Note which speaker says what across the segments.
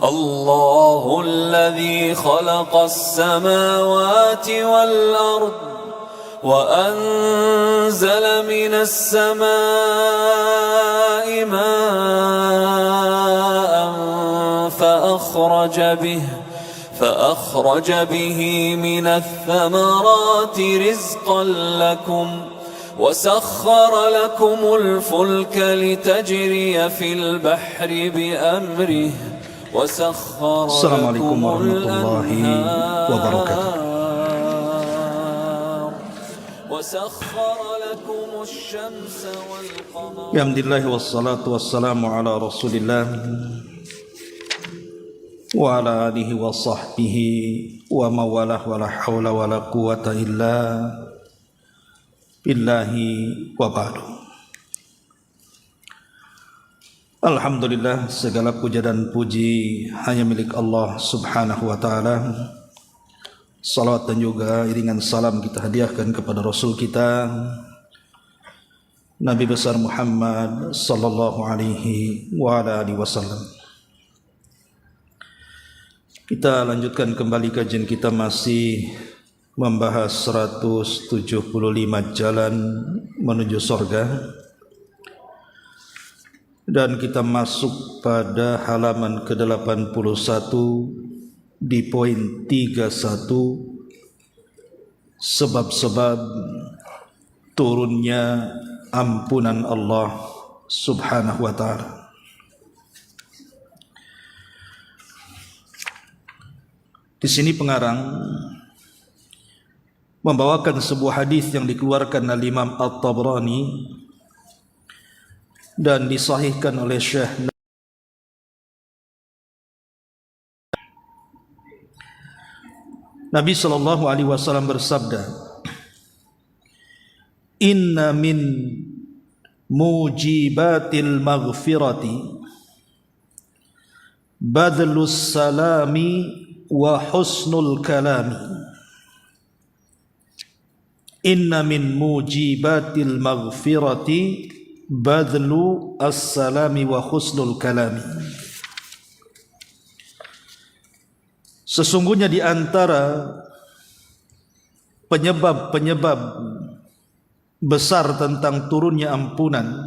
Speaker 1: الله الذي خلق السماوات والأرض وأنزل من السماء ماء فأخرج به من الثمرات رزقا لكم وسخر لكم الفلك لتجري في البحر بأمره وسخر
Speaker 2: Assalamualaikum
Speaker 1: لكم
Speaker 2: warahmatullahi wabarakatuh.
Speaker 1: وسخر لكم الشمس والقمر.
Speaker 2: Alhamdulillah wassalatu wassalamu ala Rasulillah wa ala alihi wa sahbihi wa mawalah wa la hawla wa la quwata illa billahi wa ba'du. Alhamdulillah, segala puja dan puji hanya milik Allah subhanahu wa ta'ala. Salawat dan juga iringan salam kita hadiahkan kepada Rasul kita Nabi besar Muhammad sallallahu alaihi wa ala alihi wasallam. Kita lanjutkan kembali kajian kita, masih membahas 175 jalan menuju surga. Dan kita masuk pada halaman ke-81 di poin 31, sebab-sebab turunnya ampunan Allah subhanahu wa ta'ala. Di sini pengarang membawakan sebuah hadis yang dikeluarkan oleh Imam At-Tabrani dan disahihkan oleh Syekh. Nabi sallallahu alaihi wasallam bersabda, "Inna min mujibatil maghfirati badlus salami wa husnul kalami." Inna min mujibatil maghfirati badlu as-salami wa husnul kalami. Sesungguhnya di antara penyebab-penyebab besar tentang turunnya ampunan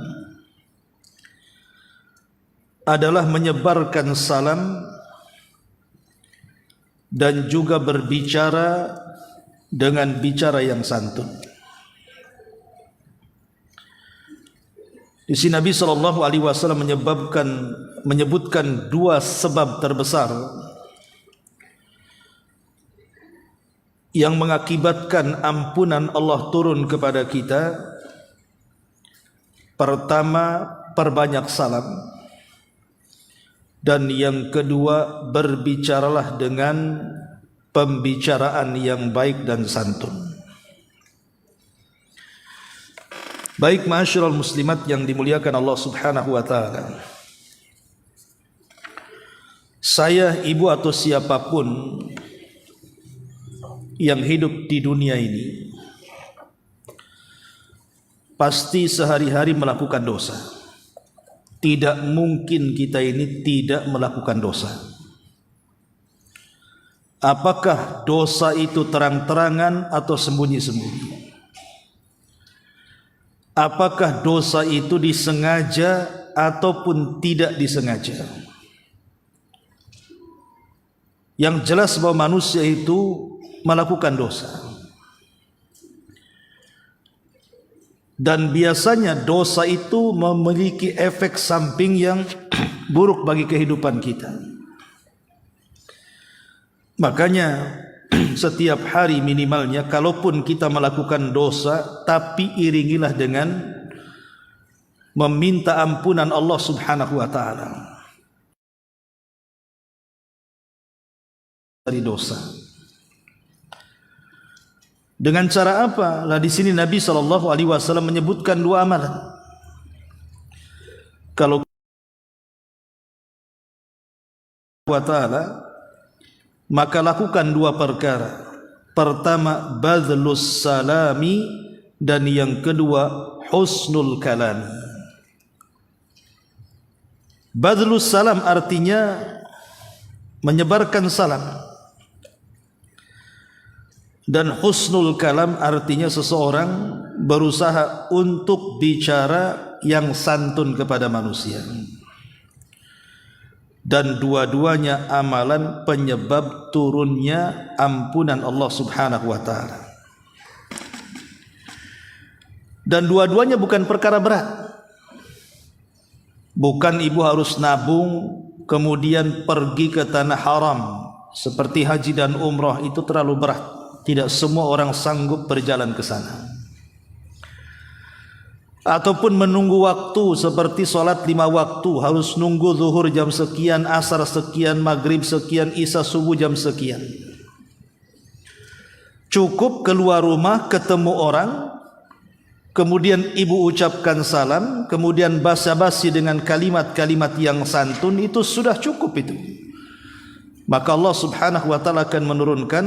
Speaker 2: adalah menyebarkan salam dan juga berbicara dengan bicara yang santun. Di sini Nabi sallallahu alaihi wasallam menyebutkan dua sebab terbesar yang mengakibatkan ampunan Allah turun kepada kita. Pertama, perbanyak salam, dan yang kedua, berbicaralah dengan pembicaraan yang baik dan santun. Baik ma'asyiral muslimat yang dimuliakan Allah subhanahu wa ta'ala, saya, ibu atau siapapun yang hidup di dunia ini pasti sehari-hari melakukan dosa. Tidak mungkin kita ini tidak melakukan dosa. Apakah dosa itu terang-terangan atau sembunyi-sembunyi? Apakah dosa itu disengaja ataupun tidak disengaja? Yang jelas bahwa manusia itu melakukan dosa, dan biasanya dosa itu memiliki efek samping yang buruk bagi kehidupan kita. Makanya setiap hari minimalnya, kalaupun kita melakukan dosa, tapi iringilah dengan meminta ampunan Allah subhanahu wa ta'ala dari dosa. Dengan cara apa? Lah di sini Nabi sallallahu alaihi wasallam menyebutkan dua amalan. Kalau wa ta'ala, maka lakukan dua perkara. Pertama, badlus salami, dan yang kedua, husnul kalami. Badlus salam artinya menyebarkan salam. Dan husnul kalam artinya seseorang berusaha untuk bicara yang santun kepada manusia. Dan dua-duanya amalan penyebab turunnya ampunan Allah Subhanahu wa taala. Dan dua-duanya bukan perkara berat. Bukan ibu harus nabung kemudian pergi ke tanah haram seperti haji dan umrah, itu terlalu berat. Tidak semua orang sanggup berjalan ke sana. Ataupun menunggu waktu seperti sholat 5 waktu, harus nunggu zuhur jam sekian, asar sekian, maghrib sekian, isya subuh jam sekian. Cukup keluar rumah ketemu orang, kemudian ibu ucapkan salam, kemudian basa-basi dengan kalimat-kalimat yang santun, itu sudah cukup itu. Maka Allah Subhanahu wa taala akan menurunkan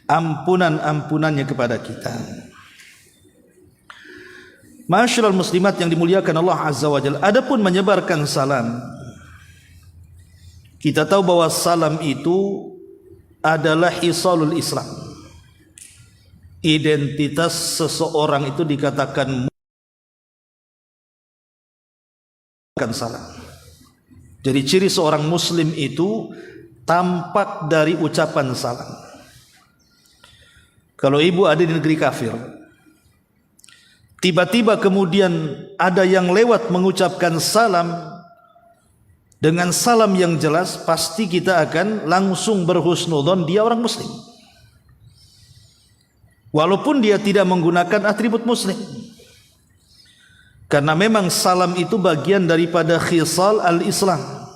Speaker 2: ampunan-ampunannya kepada kita. Ma'asyiral muslimat yang dimuliakan Allah Azza wa Jalla, adapun menyebarkan salam, kita tahu bahwa salam itu adalah hisalul Islam. Identitas seseorang itu dikatakan salam. Jadi ciri seorang muslim itu tampak dari ucapan salam. Kalau ibu ada di negeri kafir, tiba-tiba kemudian ada yang lewat mengucapkan salam dengan salam yang jelas, pasti kita akan langsung berhusnudzon dia orang muslim, walaupun dia tidak menggunakan atribut muslim. Karena memang salam itu bagian daripada khisal al-Islam,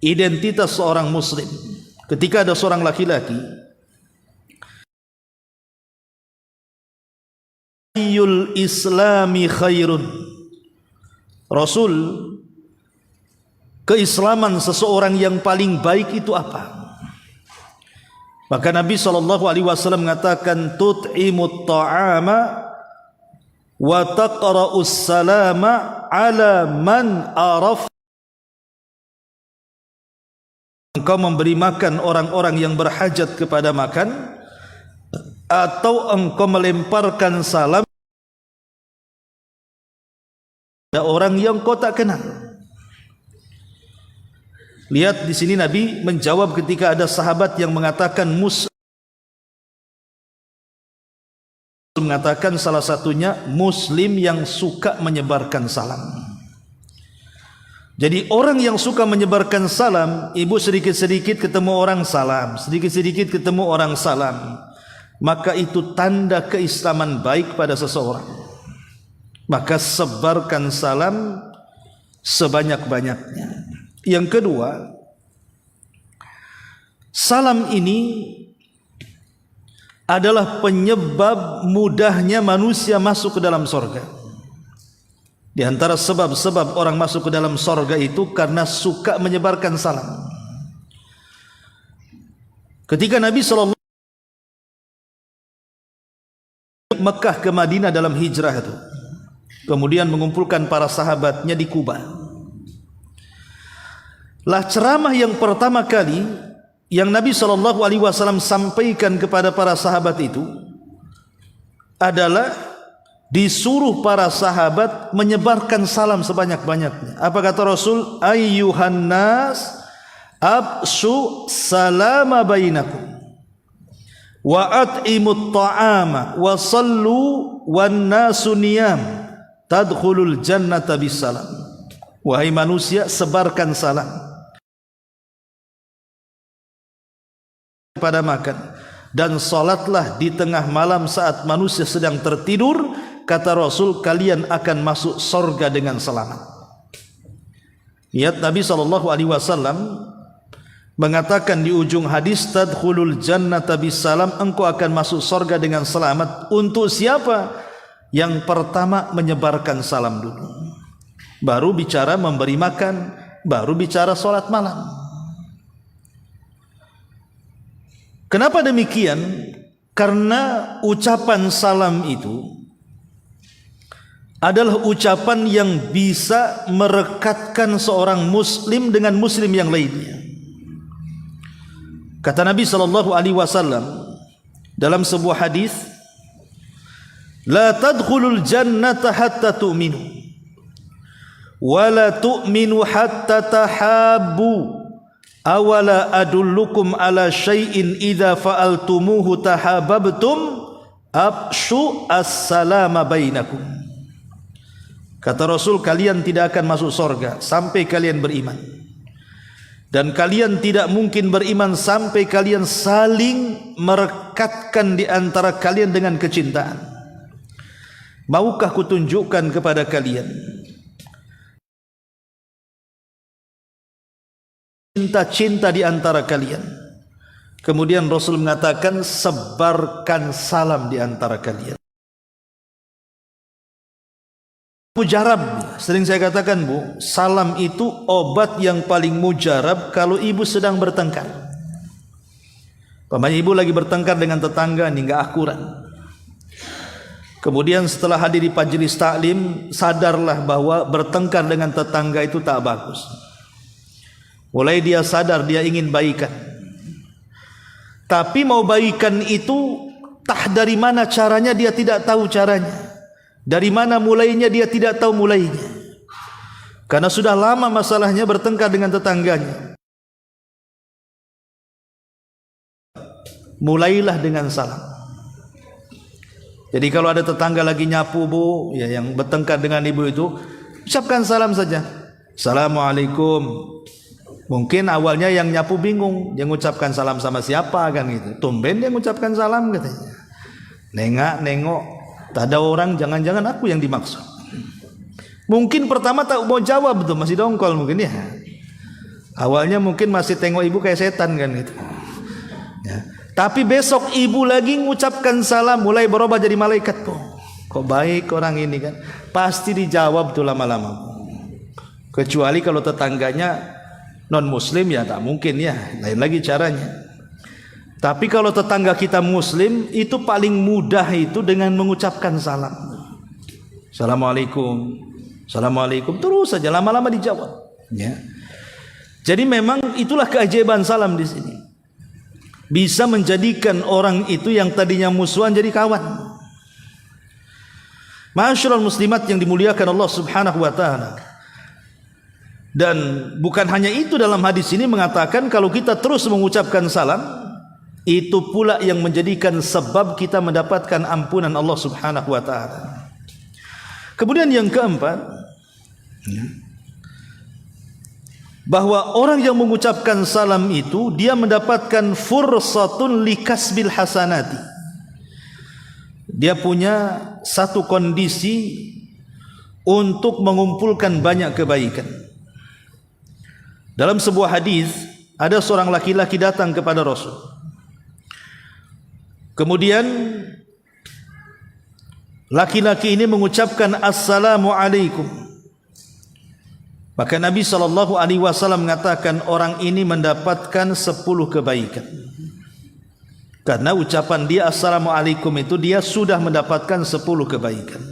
Speaker 2: identitas seorang muslim. Ketika ada seorang laki-laki ayyul islami khairun, Rasul, keislaman seseorang yang paling baik itu apa? Maka Nabi SAW mengatakan tut'imut ta'ama wa taqra'us salama ala man araf. Engkau memberi makan orang-orang yang berhajat kepada makan, atau engkau melemparkan salam pada orang yang kau tak kenal. Lihat di sini Nabi menjawab ketika ada sahabat yang mengatakan mengatakan salah satunya muslim yang suka menyebarkan salam. Jadi orang yang suka menyebarkan salam, ibu sedikit-sedikit ketemu orang salam, sedikit-sedikit ketemu orang salam, maka itu tanda keislaman baik pada seseorang. Maka sebarkan salam sebanyak-banyaknya. Yang kedua, salam ini adalah penyebab mudahnya manusia masuk ke dalam sorga. Di antara sebab-sebab orang masuk ke dalam sorga itu karena suka menyebarkan salam. Ketika Nabi SAW Mekah ke Madinah dalam hijrah itu, kemudian mengumpulkan para sahabatnya di Kuba, lah ceramah yang pertama kali yang Nabi SAW sampaikan kepada para sahabat itu adalah disuruh para sahabat menyebarkan salam sebanyak-banyaknya. Apa kata Rasul? Ayyuhan nas absu salama bainakum wa at'imut ta'ama wa sallu wan nasu niyam tadkhulul jannata bisalam. Wahai manusia, sebarkan salam pada makan dan salatlah di tengah malam saat manusia sedang tertidur. Kata Rasul, kalian akan masuk surga dengan selamat. Lihat Nabi SAW mengatakan di ujung hadis, tadkhulul jannata bisalam, engkau akan masuk surga dengan selamat. Untuk siapa? Yang pertama menyebarkan salam dulu, baru bicara memberi makan, baru bicara salat malam. Kenapa demikian? Karena ucapan salam itu adalah ucapan yang bisa merekatkan seorang muslim dengan muslim yang lainnya. Kata Nabi SAW dalam sebuah hadis, la tadkhulul jannata hatta tu'minu wa la tu'minu hatta tahabbu awala adullukum ala syai'in idza fa'altumuhu tahabbtum abshu as-salama bainakum. Kata Rasul, kalian tidak akan masuk surga sampai kalian beriman, dan kalian tidak mungkin beriman sampai kalian saling merekatkan di antara kalian dengan kecintaan. Maukah kutunjukkan kepada kalian cinta-cinta di antara kalian? Kemudian Rasul mengatakan, sebarkan salam di antara kalian. Mujarab, sering saya katakan Bu, salam itu obat yang paling mujarab kalau ibu sedang bertengkar. Pamannya ibu lagi bertengkar dengan tetangga, ini enggak akurat. Kemudian setelah hadir di majelis taklim, sadarlah bahwa bertengkar dengan tetangga itu tak bagus. Mulai dia sadar dia ingin baikan. Tapi mau baikan itu tah dari mana caranya dia tidak tahu caranya. Dari mana mulainya dia tidak tahu mulainya. Karena sudah lama masalahnya bertengkar dengan tetangganya. Mulailah dengan salam. Jadi kalau ada tetangga lagi nyapu Bu, ya, yang bertengkar dengan ibu itu, ucapkan salam saja. Assalamualaikum. Mungkin awalnya yang nyapu bingung, dia mengucapkan salam sama siapa kan gitu. Tumben dia mengucapkan salam katanya. Nengok, tak ada orang, jangan-jangan aku yang dimaksud. Mungkin pertama tak mau jawab tuh, masih dongkol mungkin ya. Awalnya mungkin masih tengok ibu kayak setan kan gitu. Ya. Tapi besok ibu lagi mengucapkan salam, mulai berubah jadi malaikat tuh. Kok baik orang ini kan? Pasti dijawab tuh lama-lama. Kecuali kalau tetangganya non muslim ya tak mungkin ya, lain lagi caranya. Tapi kalau tetangga kita muslim, itu paling mudah itu dengan mengucapkan salam. Assalamualaikum, assalamualaikum, terus saja lama-lama dijawab. Ya. Jadi memang itulah keajaiban salam di sini. Bisa menjadikan orang itu yang tadinya musuhan jadi kawan. Ma'asyiral muslimat yang dimuliakan Allah Subhanahu wa taala. Dan bukan hanya itu, dalam hadis ini mengatakan kalau kita terus mengucapkan salam, itu pula yang menjadikan sebab kita mendapatkan ampunan Allah Subhanahu wa taala. Kemudian yang keempat, bahwa orang yang mengucapkan salam itu dia mendapatkan fursatun likasbil hasanati. Dia punya satu kondisi untuk mengumpulkan banyak kebaikan. Dalam sebuah hadis, ada seorang laki-laki datang kepada Rasul. Kemudian laki-laki ini mengucapkan Assalamualaikum. Maka Nabi SAW mengatakan orang ini mendapatkan 10 kebaikan. Karena ucapan dia Assalamualaikum itu dia sudah mendapatkan 10 kebaikan.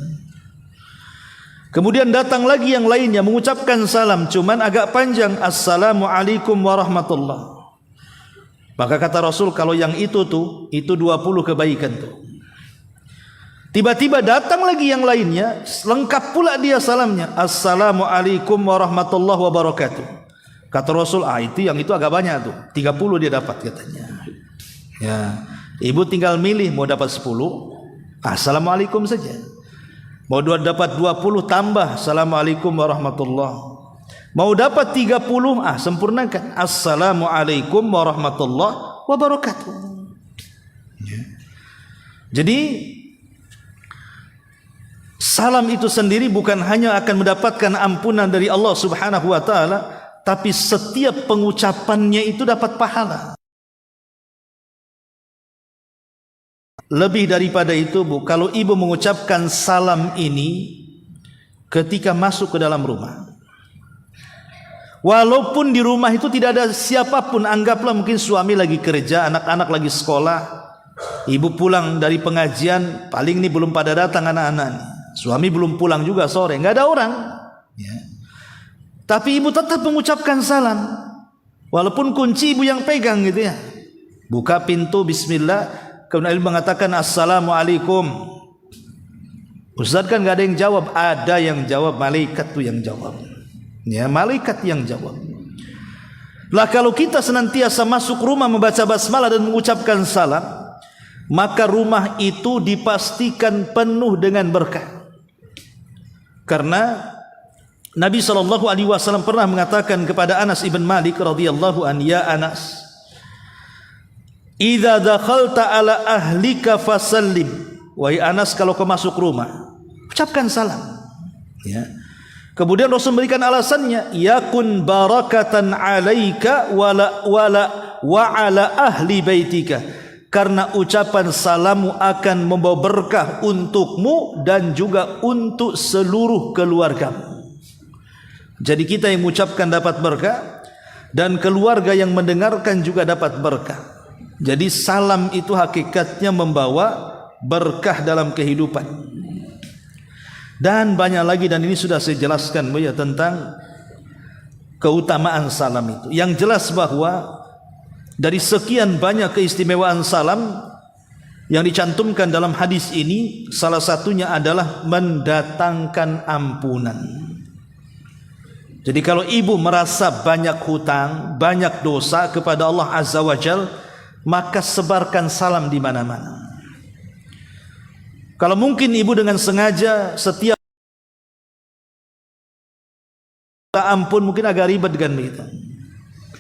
Speaker 2: Kemudian datang lagi yang lainnya mengucapkan salam, cuman agak panjang, Assalamualaikum warahmatullah. Maka kata Rasul, kalau yang itu 20 kebaikan tuh. Tiba-tiba datang lagi yang lainnya, lengkap pula dia salamnya, Assalamualaikum warahmatullahi wabarakatuh. Kata Rasul, itu agak banyak tuh, 30 dia dapat katanya. Ya, ibu tinggal milih mau dapat 10, Assalamualaikum saja. Mau dapat 20 tambah Assalamualaikum warahmatullahi. Mau dapat 30, sempurnakan Assalamualaikum warahmatullahi wabarakatuh. Ya. Jadi salam itu sendiri bukan hanya akan mendapatkan ampunan dari Allah Subhanahu wa taala, tapi setiap pengucapannya itu dapat pahala. Lebih daripada itu Bu, kalau ibu mengucapkan salam ini ketika masuk ke dalam rumah, walaupun di rumah itu tidak ada siapapun, anggaplah mungkin suami lagi kerja, anak-anak lagi sekolah, ibu pulang dari pengajian, paling ini belum pada datang anak-anak, suami belum pulang juga sore, nggak ada orang, ya. Tapi ibu tetap mengucapkan salam, walaupun kunci ibu yang pegang gitu ya. Buka pintu bismillah, kemudian Nabi mengatakan assalamualaikum. Ustaz kan nggak ada yang jawab, ada yang jawab, malaikat tuh yang jawab. Ya, malaikat yang jawab. Lah kalau kita senantiasa masuk rumah membaca basmalah dan mengucapkan salam, maka rumah itu dipastikan penuh dengan berkah. Karena Nabi SAW pernah mengatakan kepada Anas ibn Malik radhiyallahu an, ya Anas, idza dakhalta ala ahlika fasallim. Wahai Anas, kalau kau masuk rumah, ucapkan salam. Ya. Kemudian Rasul memberikan alasannya, yakun barakatan alaika wa ala ahli baitika. Karena ucapan salamu akan membawa berkah untukmu dan juga untuk seluruh keluargamu. Jadi kita yang mengucapkan dapat berkah dan keluarga yang mendengarkan juga dapat berkah. Jadi salam itu hakikatnya membawa berkah dalam kehidupan. Dan banyak lagi, dan ini sudah saya jelaskan ya, tentang keutamaan salam itu. Yang jelas bahwa dari sekian banyak keistimewaan salam yang dicantumkan dalam hadis ini, salah satunya adalah mendatangkan ampunan. Jadi kalau ibu merasa banyak hutang, banyak dosa kepada Allah Azza wa Jal, maka sebarkan salam di mana-mana. Kalau mungkin ibu dengan sengaja setiap ampun, mungkin agak ribet kan begitu.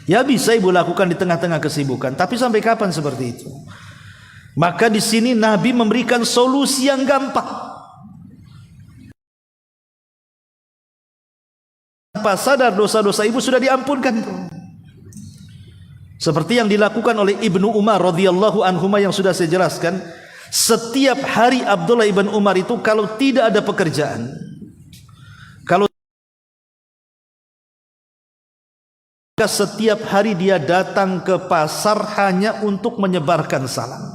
Speaker 2: Ya bisa ibu lakukan di tengah-tengah kesibukan, tapi sampai kapan seperti itu? Maka di sini Nabi memberikan solusi yang gampang. Tanpa sadar dosa-dosa ibu sudah diampunkan. Seperti yang dilakukan oleh Ibnu Umar radhiyallahu anhuma yang sudah saya jelaskan. Setiap hari Abdullah ibn Umar itu kalau tidak ada pekerjaan, kalau setiap hari dia datang ke pasar hanya untuk menyebarkan salam.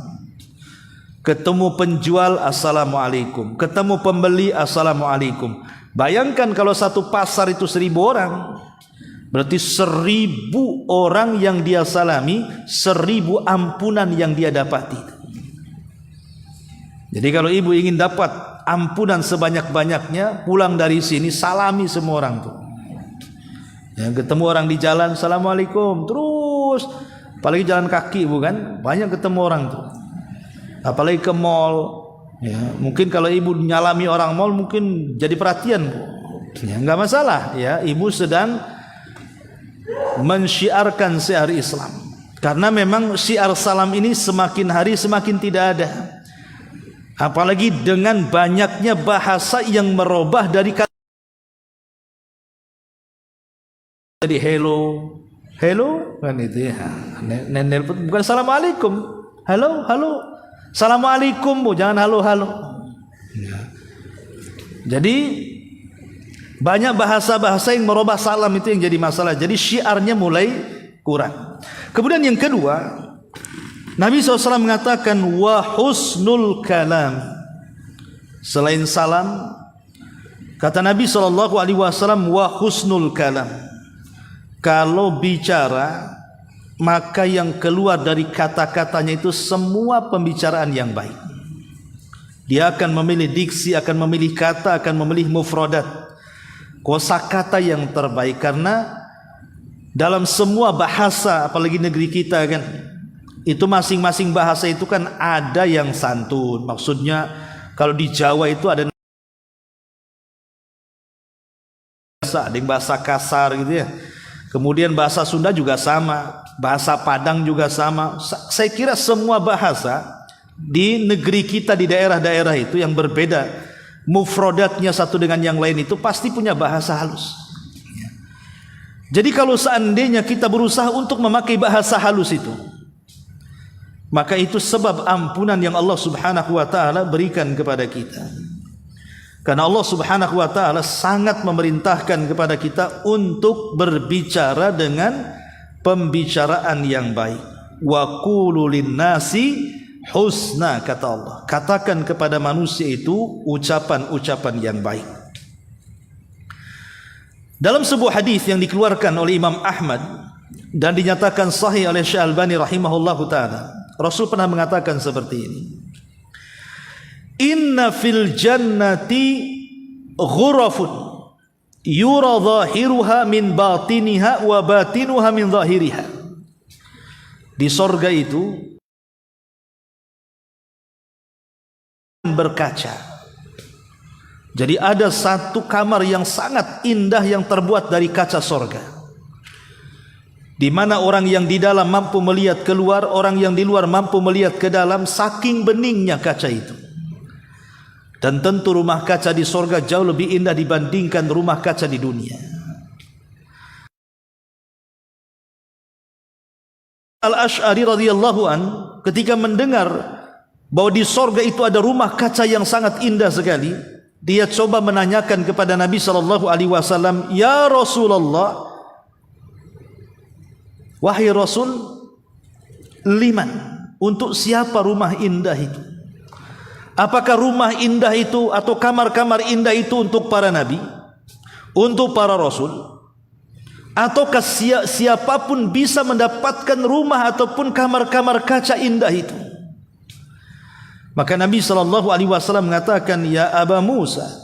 Speaker 2: Ketemu penjual, assalamualaikum. Ketemu pembeli, assalamualaikum. Bayangkan kalau satu pasar itu 1.000 orang, berarti 1.000 orang yang dia salami, 1.000 ampunan yang dia dapati. Jadi kalau ibu ingin dapat ampunan sebanyak-banyaknya, pulang dari sini salami semua orang tuh. Ya, ketemu orang di jalan, assalamualaikum, terus, apalagi jalan kaki bukan, banyak ketemu orang tuh. Apalagi ke mall, ya, mungkin kalau ibu nyalami orang mall mungkin jadi perhatian bu. Ya, nggak masalah, ya, ibu sedang mensyiarkan syiar Islam. Karena memang syiar salam ini semakin hari semakin tidak ada. Apalagi dengan banyaknya bahasa yang merubah dari kata jadi hello kan itu ya. Nelpon bukan assalamualaikum, halo, assalamualaikum bu, jangan halo. Ya. Jadi banyak bahasa-bahasa yang merubah salam itu yang jadi masalah. Jadi syiarnya mulai kurang. Kemudian yang kedua, Nabi SAW mengatakan wa husnul kalam. Selain salam, kata Nabi SAW, wa husnul kalam. Kalau bicara, maka yang keluar dari kata-katanya itu semua pembicaraan yang baik. Dia akan memilih diksi, akan memilih kata, akan memilih mufradat, kosakata yang terbaik. Karena dalam semua bahasa, apalagi negeri kita kan, itu masing-masing bahasa itu kan ada yang santun. Maksudnya kalau di Jawa itu ada yang bahasa kasar gitu ya. Kemudian bahasa Sunda juga sama, bahasa Padang juga sama. Saya kira semua bahasa di negeri kita, di daerah-daerah itu yang berbeda, mufradatnya satu dengan yang lain itu pasti punya bahasa halus. Jadi kalau seandainya kita berusaha untuk memakai bahasa halus itu, maka itu sebab ampunan yang Allah Subhanahu wa taala berikan kepada kita. Karena Allah Subhanahu wa taala sangat memerintahkan kepada kita untuk berbicara dengan pembicaraan yang baik. Wa qulu linnasi husna, kata Allah. Katakan kepada manusia itu ucapan-ucapan yang baik. Dalam sebuah hadis yang dikeluarkan oleh Imam Ahmad dan dinyatakan sahih oleh Syekh Albani rahimahullahu taala. Rasul pernah mengatakan seperti ini. Inna fil jannati ghurafun yura zahiruha min batiniha wa batinuha min zahiriha. Di sorga itu berkaca. Jadi ada satu kamar yang sangat indah yang terbuat dari kaca sorga, di mana orang yang di dalam mampu melihat keluar, orang yang di luar mampu melihat ke dalam, saking beningnya kaca itu. Dan tentu rumah kaca di sorga jauh lebih indah dibandingkan rumah kaca di dunia. Al-Asy'ari radhiyallahu an ketika mendengar bahwa di sorga itu ada rumah kaca yang sangat indah sekali, dia coba menanyakan kepada Nabi SAW, "Ya Rasulullah, wahai Rasul, liman, untuk siapa rumah indah itu? Apakah rumah indah itu atau kamar-kamar indah itu untuk para nabi, untuk para rasul, ataukah siapapun bisa mendapatkan rumah ataupun kamar-kamar kaca indah itu?" Maka Nabi SAW mengatakan, "Ya Aba Musa,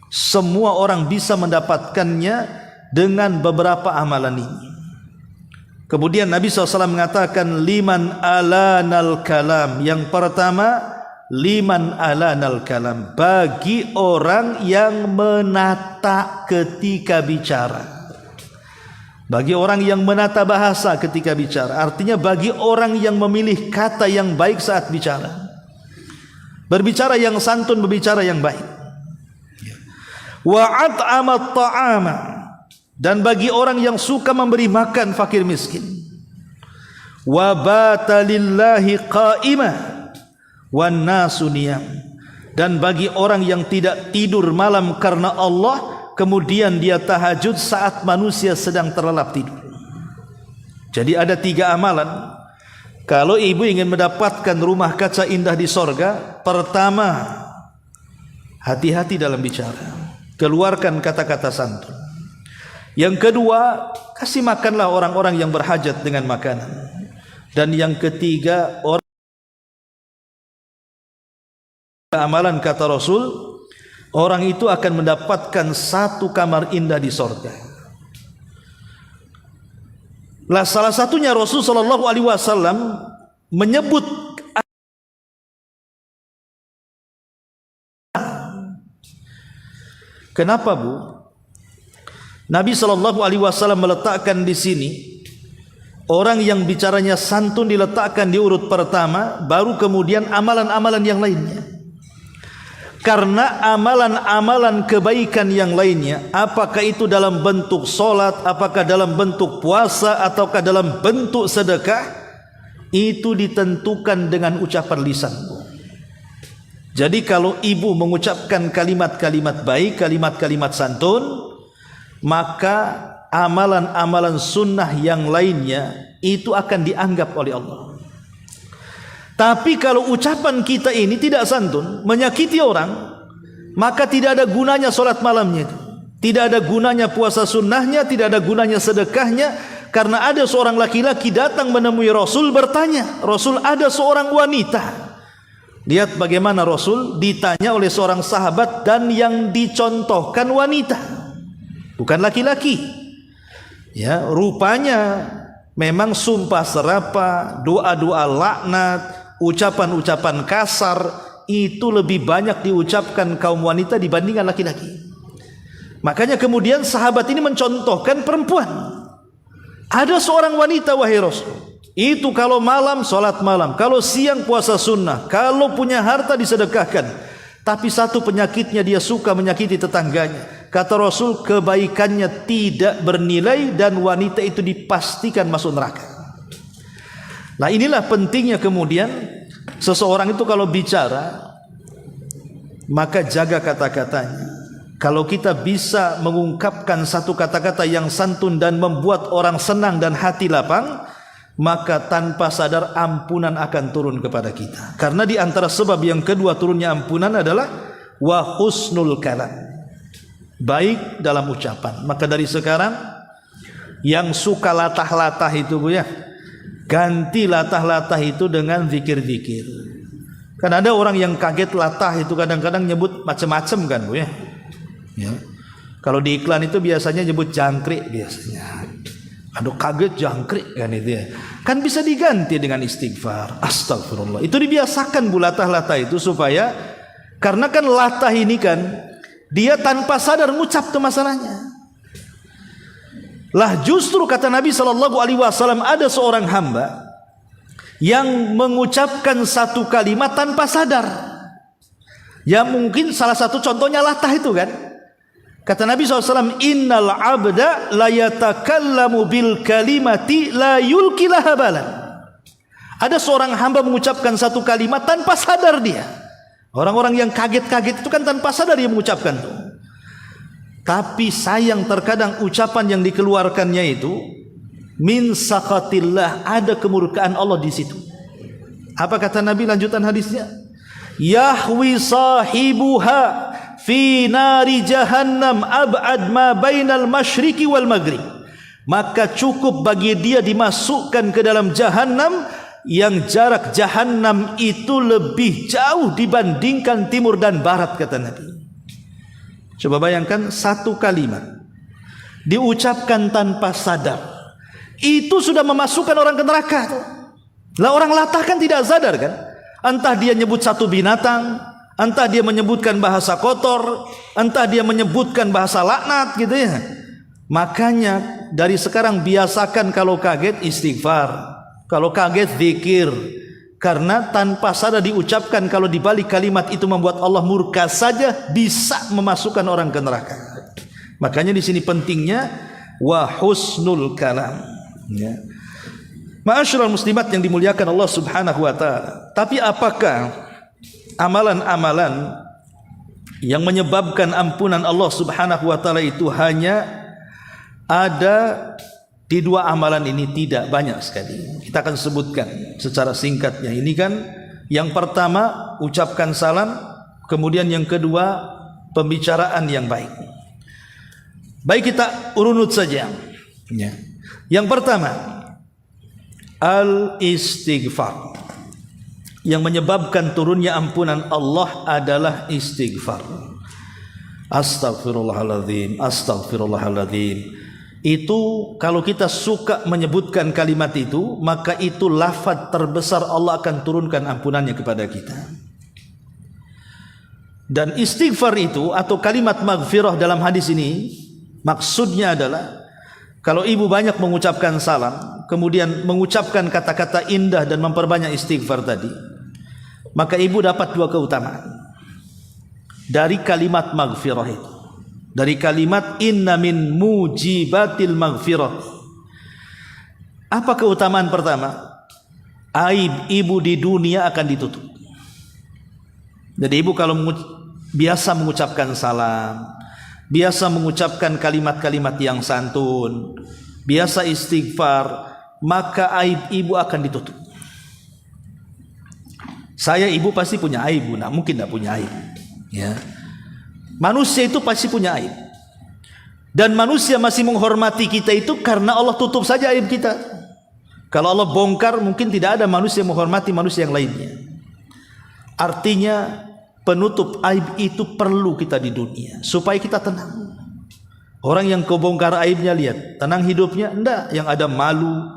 Speaker 2: semua orang bisa mendapatkannya dengan beberapa amalan ini." Kemudian Nabi SAW mengatakan, "Liman alanal kalam." Yang pertama, liman alanal kalam, bagi orang yang menata ketika bicara. Bagi orang yang menata bahasa ketika bicara, artinya bagi orang yang memilih kata yang baik saat bicara. Berbicara yang santun, berbicara yang baik. Wa at'amat ta'ama, dan bagi orang yang suka memberi makan fakir miskin. Wa bata lillahi qa'imah wan nasu niyam, dan bagi orang yang tidak tidur malam karena Allah, kemudian dia tahajud saat manusia sedang terlelap tidur. Jadi ada 3 amalan. Kalau ibu ingin mendapatkan rumah kaca indah di sorga, pertama, hati-hati dalam bicara, keluarkan kata-kata santun. Yang kedua, kasih makanlah orang-orang yang berhajat dengan makanan. Dan yang ketiga, amalan kata Rasul, orang itu akan mendapatkan satu kamar indah di sorga. Lah salah satunya Rasul sallallahu alaihi wasallam menyebut kenapa Bu? Nabi sallallahu alaihi wasallam meletakkan di sini orang yang bicaranya santun diletakkan di urut pertama, baru kemudian amalan-amalan yang lainnya. Karena amalan-amalan kebaikan yang lainnya, apakah itu dalam bentuk solat, apakah dalam bentuk puasa, ataukah dalam bentuk sedekah, itu ditentukan dengan ucapan lisan. Jadi kalau ibu mengucapkan kalimat-kalimat baik, kalimat-kalimat santun, maka amalan-amalan sunnah yang lainnya itu akan dianggap oleh Allah. Tapi kalau ucapan kita ini tidak santun, menyakiti orang, maka tidak ada gunanya solat malamnya itu. Tidak ada gunanya puasa sunnahnya, tidak ada gunanya sedekahnya. Karena ada seorang laki-laki datang menemui Rasul bertanya, "Rasul, ada seorang wanita." Lihat bagaimana Rasul ditanya oleh seorang sahabat, dan yang dicontohkan wanita, bukan laki-laki. Ya, rupanya memang sumpah serapah, doa-doa laknat, ucapan-ucapan kasar itu lebih banyak diucapkan kaum wanita dibandingkan laki-laki. Makanya kemudian sahabat ini mencontohkan perempuan. Ada seorang wanita, wahai Rasul, itu kalau malam sholat malam, kalau siang puasa sunnah, kalau punya harta disedekahkan. Tapi satu penyakitnya, dia suka menyakiti tetangganya. Kata Rasul, kebaikannya tidak bernilai dan wanita itu dipastikan masuk neraka. Nah, inilah pentingnya kemudian seseorang itu kalau bicara, maka jaga kata-katanya. Kalau kita bisa mengungkapkan satu kata-kata yang santun dan membuat orang senang dan hati lapang, maka tanpa sadar ampunan akan turun kepada kita. Karena di antara sebab yang kedua turunnya ampunan adalah wa husnul kalam, baik dalam ucapan. Maka dari sekarang Yang suka latah-latah itu Bu ya, ganti latah-latah itu dengan zikir-zikir. Kan ada orang yang kaget latah itu kadang-kadang nyebut macam-macam kan Bu ya. Ya. Kalau di iklan itu biasanya nyebut jangkrik biasanya. Aduh kaget jangkrik kan itu ya. Kan bisa diganti dengan istighfar. Astagfirullah. Itu dibiasakan Bu latah-latah itu supaya, karena kan latah ini kan dia tanpa sadar mengucap tuh masalahnya. Lah justru kata Nabi SAW, ada seorang hamba yang mengucapkan satu kalimat tanpa sadar. Ya mungkin salah satu contohnya latah itu kan. Kata Nabi SAW, innal abda la yatakallamu bil kalimati la yulki laha balan. Ada seorang hamba mengucapkan satu kalimat tanpa sadar dia. Orang-orang yang kaget-kaget itu kan tanpa sadar dia mengucapkan itu. Tapi sayang terkadang ucapan yang dikeluarkannya itu min sakatillah, ada kemurkaan Allah di situ. Apa kata Nabi lanjutan hadisnya? Yahwi sahibuha fi nari jahannam ab'ad ma bainal masyriqi wal maghrib. Maka cukup bagi dia dimasukkan ke dalam jahannam yang jarak jahannam itu lebih jauh dibandingkan timur dan barat, kata Nabi. Coba bayangkan satu kalimat diucapkan tanpa sadar, itu sudah memasukkan orang ke neraka. Lah orang latah kan tidak sadar kan? Entah dia nyebut satu binatang, entah dia menyebutkan bahasa kotor, entah dia menyebutkan bahasa laknat gitu ya. Makanya dari sekarang biasakan kalau kaget istighfar, kalau kaget zikir. Karena tanpa sadar diucapkan, kalau dibalik kalimat itu membuat Allah murka saja, bisa memasukkan orang ke neraka. Makanya di sini pentingnya wa husnul kalam. Ya. Ma'asyiral muslimat yang dimuliakan Allah Subhanahu wa taala. Tapi apakah amalan-amalan yang menyebabkan ampunan Allah Subhanahu wa taala itu hanya ada di dua amalan ini? Tidak, banyak sekali. Kita akan sebutkan secara singkatnya. Ini kan yang pertama ucapkan salam, kemudian yang kedua pembicaraan yang baik. Baik, kita urunut saja. Ya. Yang pertama al-istighfar. Yang menyebabkan turunnya ampunan Allah adalah istighfar. Astaghfirullahaladzim, astaghfirullahaladzim. Itu kalau kita suka menyebutkan kalimat itu, maka itu lafaz terbesar Allah akan turunkan ampunannya kepada kita. Dan istighfar itu atau kalimat maghfirah dalam hadis ini maksudnya adalah kalau ibu banyak mengucapkan salam, kemudian mengucapkan kata-kata indah dan memperbanyak istighfar tadi, maka ibu dapat dua keutamaan dari kalimat maghfirah itu. Dari kalimat inna min mujibatil maghfirah. Apa keutamaan pertama? Aib ibu di dunia akan ditutup. Jadi ibu kalau biasa mengucapkan salam, biasa mengucapkan kalimat-kalimat yang santun, biasa istighfar, maka aib ibu akan ditutup. Saya ibu pasti punya aib, Bu. Nah, mungkin tidak punya aib. Ya. Manusia itu pasti punya aib. Dan manusia masih menghormati kita itu karena Allah tutup saja aib kita. Kalau Allah bongkar, mungkin tidak ada manusia yang menghormati manusia yang lainnya. Artinya penutup aib itu perlu kita di dunia supaya kita tenang. Orang yang kebongkar aibnya, lihat tenang hidupnya, enggak. Yang ada malu,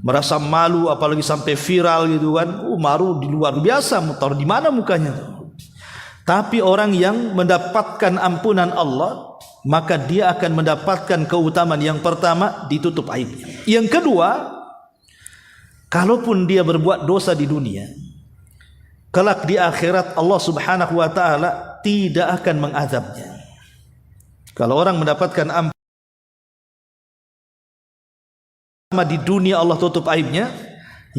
Speaker 2: merasa malu, apalagi sampai viral gitu kan. Malu di luar biasa, taruh di mana mukanya. Tapi orang yang mendapatkan ampunan Allah, maka dia akan mendapatkan keutamaan. Yang pertama, ditutup aibnya. Yang kedua, kalaupun dia berbuat dosa di dunia, kelak di akhirat Allah Subhanahu wa taala tidak akan mengazabnya. Kalau orang mendapatkan ampunan di dunia, Allah tutup aibnya.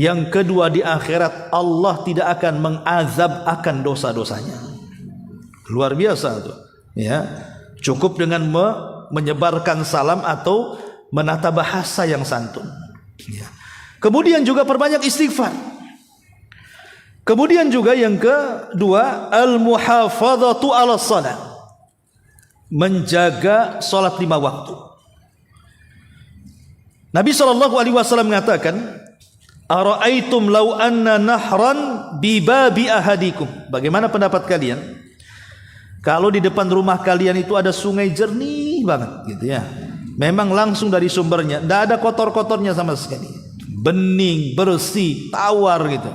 Speaker 2: Yang kedua, di akhirat Allah tidak akan mengazab akan dosa-dosanya. Luar biasa tuh, ya. Cukup dengan menyebarkan salam atau menata bahasa yang santun. Ya. Kemudian juga perbanyak istighfar. Kemudian juga yang kedua, al-muhafadzatu 'ala shalah. Menjaga salat 5 waktu. Nabi SAW mengatakan, ara'aitum law anna nahran bi babi ahadikum. Bagaimana pendapat kalian kalau di depan rumah kalian itu ada sungai jernih banget gitu ya. Memang langsung dari sumbernya, tidak ada kotor-kotornya sama sekali. Bening, bersih, tawar gitu.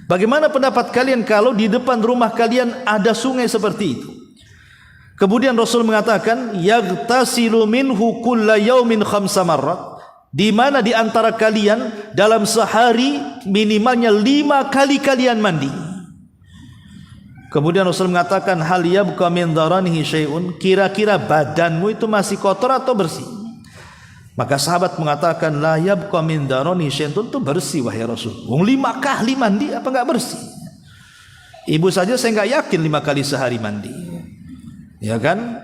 Speaker 2: Bagaimana pendapat kalian kalau di depan rumah kalian ada sungai seperti itu? Kemudian Rasul mengatakan, yaghtasilu minhu kulla yaumin khamsa marrat. Di mana di antara kalian dalam sehari minimalnya 5 kali kalian mandi. Kemudian Rasul mengatakan, hal yabqa min dharanihi syai'un, kira-kira badanmu itu masih kotor atau bersih? Maka sahabat mengatakan, la yabqa min dharanihi syai'un, itu bersih wahai Rasul. 5 kali mandi apa enggak bersih? Ibu saja saya enggak yakin 5 kali sehari mandi. Ya kan?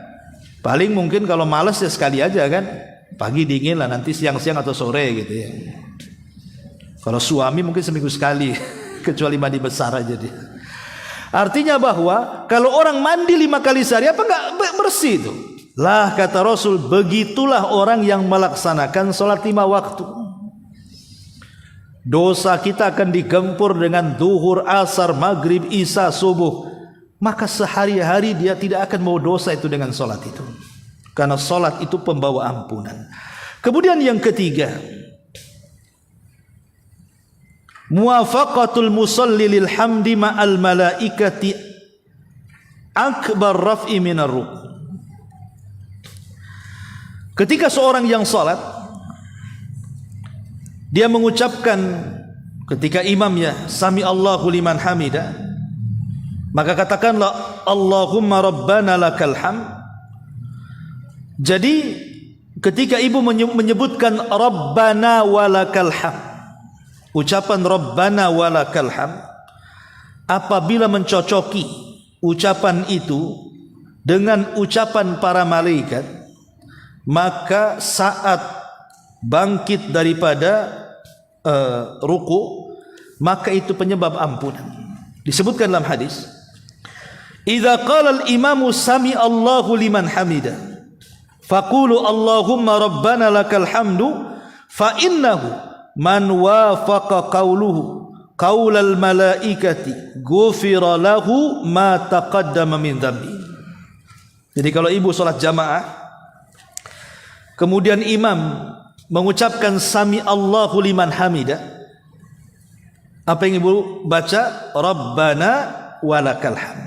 Speaker 2: Paling mungkin kalau malas ya sekali aja kan. Pagi dingin lah, nanti siang-siang atau sore gitu ya. Kalau suami mungkin seminggu sekali, kecuali mandi besar aja dia. Artinya bahwa kalau orang mandi 5 kali sehari apa enggak bersih itu? Lah kata Rasul, begitulah orang yang melaksanakan sholat 5 waktu. Dosa kita akan digempur dengan duhur, asar, maghrib, isya, subuh. Maka sehari-hari dia tidak akan mau dosa itu dengan sholat itu. Karena sholat itu pembawa ampunan. Kemudian yang ketiga, muwafaqatul musalli lil hamdi ma'al malaikati akbar raf'i minar ruku'. Ketika seorang yang salat, dia mengucapkan ketika imamnya sami Allahu liman hamida, maka katakanlah Allahumma rabbana lakal hamd. Jadi ketika ibu menyebutkan rabbana walakal hamd, ucapan rabbana walakal hamd, apabila mencocoki ucapan itu dengan ucapan para malaikat, maka saat bangkit daripada ruku, maka itu penyebab ampunan. Disebutkan dalam hadis, idza qala al-imamu sami Allahu liman hamida, faqulu Allahumma rabbana lakal hamdu, fa innahu man wafaqa qawluhu qaulal malaikati ghufira lahu ma taqaddama min dhanbi. Jadi kalau ibu salat jamaah, kemudian imam mengucapkan sami Allahu liman hamida, apa yang ibu baca? Rabbana walakal hamd.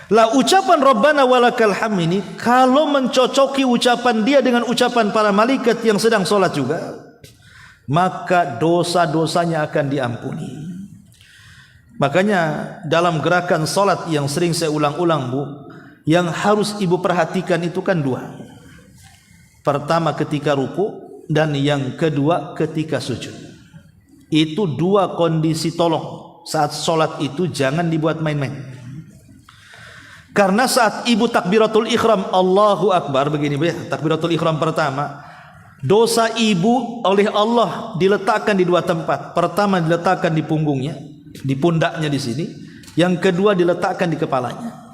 Speaker 2: Lah ucapan Rabbana walakal hamd ini kalau mencocoki ucapan dia dengan ucapan para malaikat yang sedang sholat juga, maka dosa-dosanya akan diampuni. Makanya dalam gerakan sholat yang sering saya ulang-ulang bu, yang harus ibu perhatikan itu kan 2. Pertama ketika ruku, dan yang kedua ketika sujud. Itu 2 kondisi tolong. Saat sholat itu jangan dibuat main-main. Karena saat ibu takbiratul ikhram Allahu Akbar begini ya, takbiratul ikhram pertama, dosa ibu oleh Allah diletakkan di 2 tempat. Pertama diletakkan di punggungnya, di pundaknya di sini. Yang kedua diletakkan di kepalanya.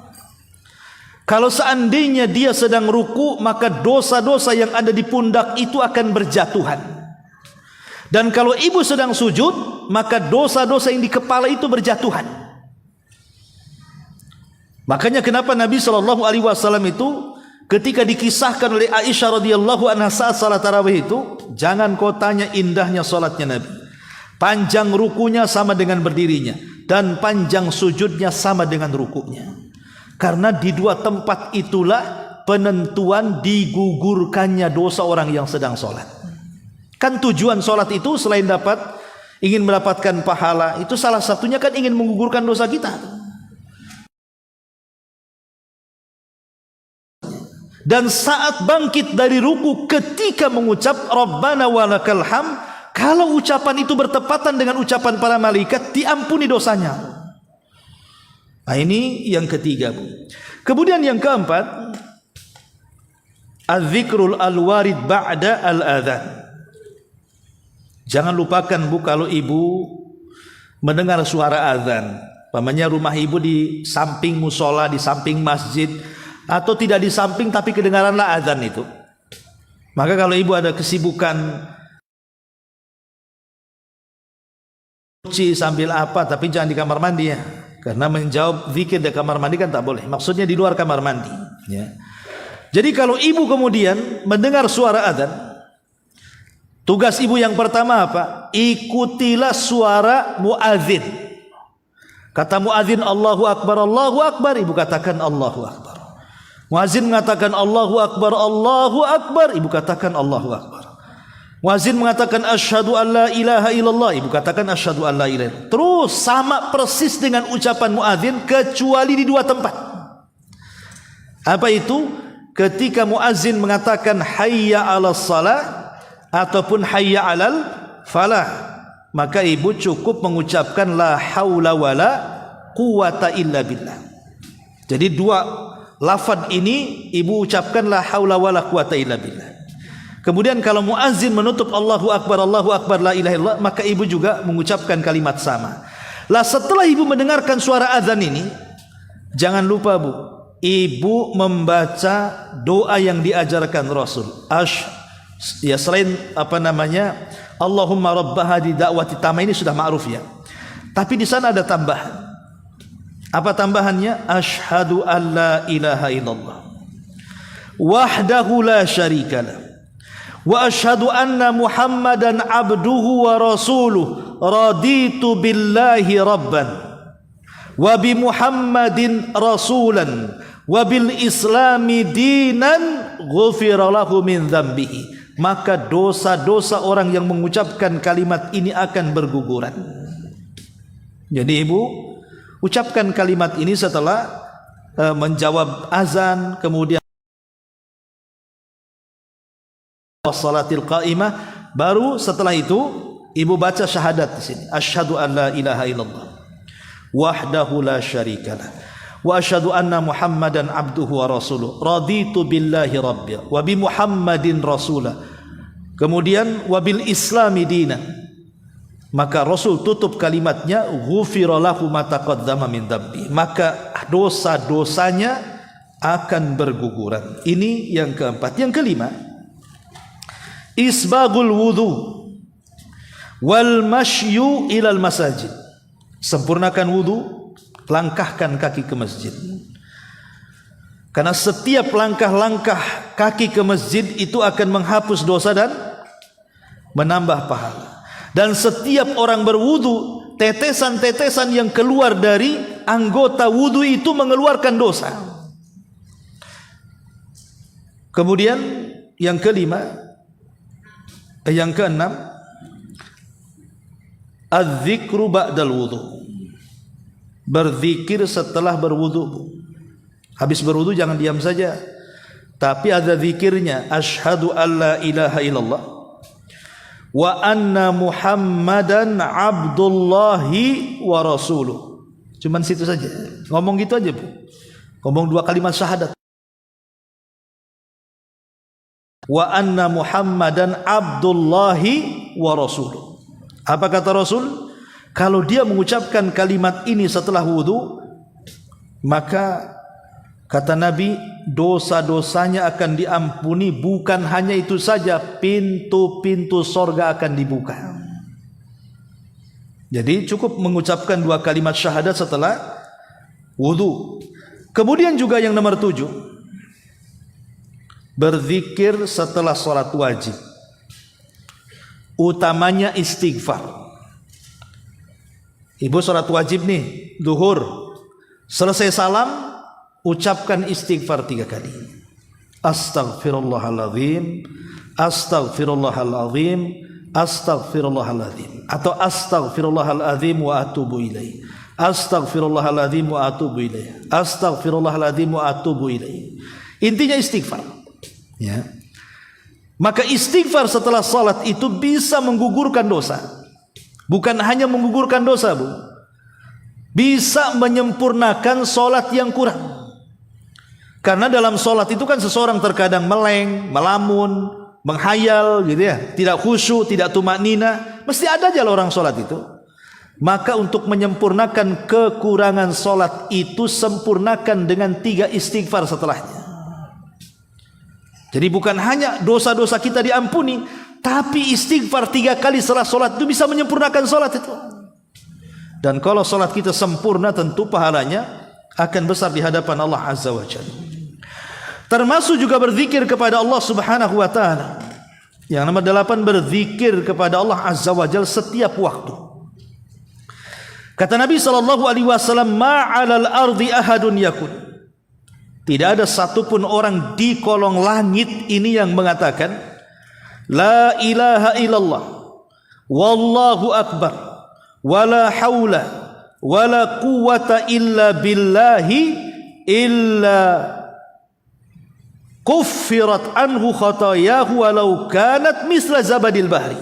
Speaker 2: Kalau seandainya dia sedang ruku, maka dosa-dosa yang ada di pundak itu akan berjatuhan. Dan kalau ibu sedang sujud, maka dosa-dosa yang di kepala itu berjatuhan. Makanya kenapa Nabi SAW itu ketika dikisahkan oleh Aisyah radhiyallahu anha saat salat tarawih itu, jangan kau tanya indahnya salatnya Nabi. Panjang rukunya sama dengan berdirinya, dan panjang sujudnya sama dengan rukunya. Karena di 2 tempat itulah penentuan digugurkannya dosa orang yang sedang sholat. Kan tujuan sholat itu selain ingin mendapatkan pahala, itu salah satunya kan ingin menggugurkan dosa kita. Dan saat bangkit dari ruku ketika mengucap Rabbana walakal hamd, kalau ucapan itu bertepatan dengan ucapan para malaikat, diampuni dosanya. Nah ini yang ketiga bu. Kemudian yang keempat, az-zikrul al-warid ba'da al-adhan. Jangan lupakan bu, kalau ibu mendengar suara azan, pamannya rumah ibu di samping musola, di samping masjid, atau tidak di samping tapi kedengaranlah azan itu, Maka kalau ibu ada kesibukan cuci sambil apa, tapi jangan di kamar mandi ya. Karena menjawab zikir di kamar mandi kan tak boleh. Maksudnya di luar kamar mandi. Ya. Jadi kalau ibu kemudian mendengar suara adzan, tugas ibu yang pertama apa? Ikutilah suara muadzin. Kata muadzin Allahu Akbar, Allahu Akbar, ibu katakan Allahu Akbar. Muadzin mengatakan Allahu Akbar, Allahu Akbar, ibu katakan Allahu Akbar. Muadzin mengatakan asyhadu an la ilaha illallah, ibu katakan asyhadu an la ilaha illallah. Terus sama persis dengan ucapan muadzin kecuali di dua tempat. Apa itu? Ketika muadzin mengatakan hayya 'alas shalah ataupun hayya 'alal falah, maka ibu cukup mengucapkan la haula wala quwata illa billah. Jadi dua lafaz ini ibu ucapkan la haula wala quwata illa billah. Kemudian kalau muazzin menutup Allahu Akbar la ilaha illallah, maka ibu juga mengucapkan kalimat sama. Lah setelah ibu mendengarkan suara azan ini, jangan lupa Bu, ibu membaca doa yang diajarkan Rasul. Ya selain Allahumma rabb hadhihi da'wati tamma, ini sudah ma'ruf ya. Tapi di sana ada tambahan. Apa tambahannya? Asyhadu an la ilaha illallah wahdahu la syarikalah wa asyhadu anna Muhammadan abduhu wa rasuluh raditu billahi rabban wa bi Muhammadin rasulan wa bil islami dinan ghufira lahu min dzambihi. Maka dosa-dosa orang yang mengucapkan kalimat ini akan berguguran. Jadi ibu ucapkan kalimat ini setelah menjawab azan, kemudian salatil qaimah, baru setelah itu ibu baca syahadat di sini. Asyhadu an la ilaha illallah wahdahu la syarikalah wa asyhadu anna Muhammadan abduhu wa rasuluh raditu billahi rabbiya wa bi Muhammadin rasulah. Kemudian wa bil islami dinan. Maka Rasul tutup kalimatnya ghufira lahu ma taqaddama min dzambi. Maka dosa-dosanya akan berguguran. Ini yang keempat. Yang kelima, isbagul wudu wal masyu ilal masajid. Sempurnakan wudu, langkahkan kaki ke masjid. Karena setiap langkah-langkah kaki ke masjid itu akan menghapus dosa dan menambah pahala. Dan setiap orang berwudu, tetesan-tetesan yang keluar dari anggota wudu itu mengeluarkan dosa. Kemudian yang keenam, az-zikru ba'dal wudu. Berzikir setelah berwudu. Habis berwudu jangan diam saja, tapi ada zikirnya. Asyhadu an la ilaha illallah wa anna Muhammadan abdullahi wa rasuluh. Cuman situ saja. Ngomong gitu aja Bu. Ngomong dua kalimat syahadat. Wa anna Muhammadan abdullahi wa rasuluh. Apa kata Rasul? Kalau dia mengucapkan kalimat ini setelah wudu, maka kata Nabi, dosa-dosanya akan diampuni. Bukan hanya itu saja, pintu-pintu sorga akan dibuka. Jadi cukup mengucapkan dua kalimat syahadat setelah wudu. Kemudian juga yang nomor 7, berzikir setelah sholat wajib. Utamanya istighfar. Ibu sholat wajib nih, zuhur, selesai salam, ucapkan istighfar 3 kali. Astaghfirullahaladzim, astaghfirullahaladzim, astaghfirullahaladzim. Atau astaghfirullahaladzim wa atubu ilaih. Astaghfirullahaladzim wa atubu ilaih. Astaghfirullahaladzim wa atubu ilaih. Intinya istighfar. Ya. Maka istighfar setelah salat itu bisa menggugurkan dosa. Bukan hanya menggugurkan dosa Bu, bisa menyempurnakan solat yang kurang. Karena dalam solat itu kan seseorang terkadang meleng, melamun, menghayal gitu ya, tidak khusyuk, tidak tumaknina. Mesti ada aja orang solat itu. Maka untuk menyempurnakan kekurangan solat itu, sempurnakan dengan 3 istighfar setelahnya. Jadi bukan hanya dosa-dosa kita diampuni, tapi istighfar 3 kali setelah solat itu bisa menyempurnakan solat itu. Dan kalau solat kita sempurna, tentu pahalanya akan besar di hadapan Allah Azza wa Jalla. Termasuk juga berzikir kepada Allah Subhanahu wa Ta'ala. Yang nomor 8, berzikir kepada Allah Azza wa Jalla setiap waktu. Kata Nabi SAW, ma'alal ardi ahadun yakun. Tidak ada satupun orang di kolong langit ini yang mengatakan la ilaha illallah wallahu akbar wala haula wala quwata illa billahi illa kuffirat anhu khatayahu walau kanat misla zabadil bahri.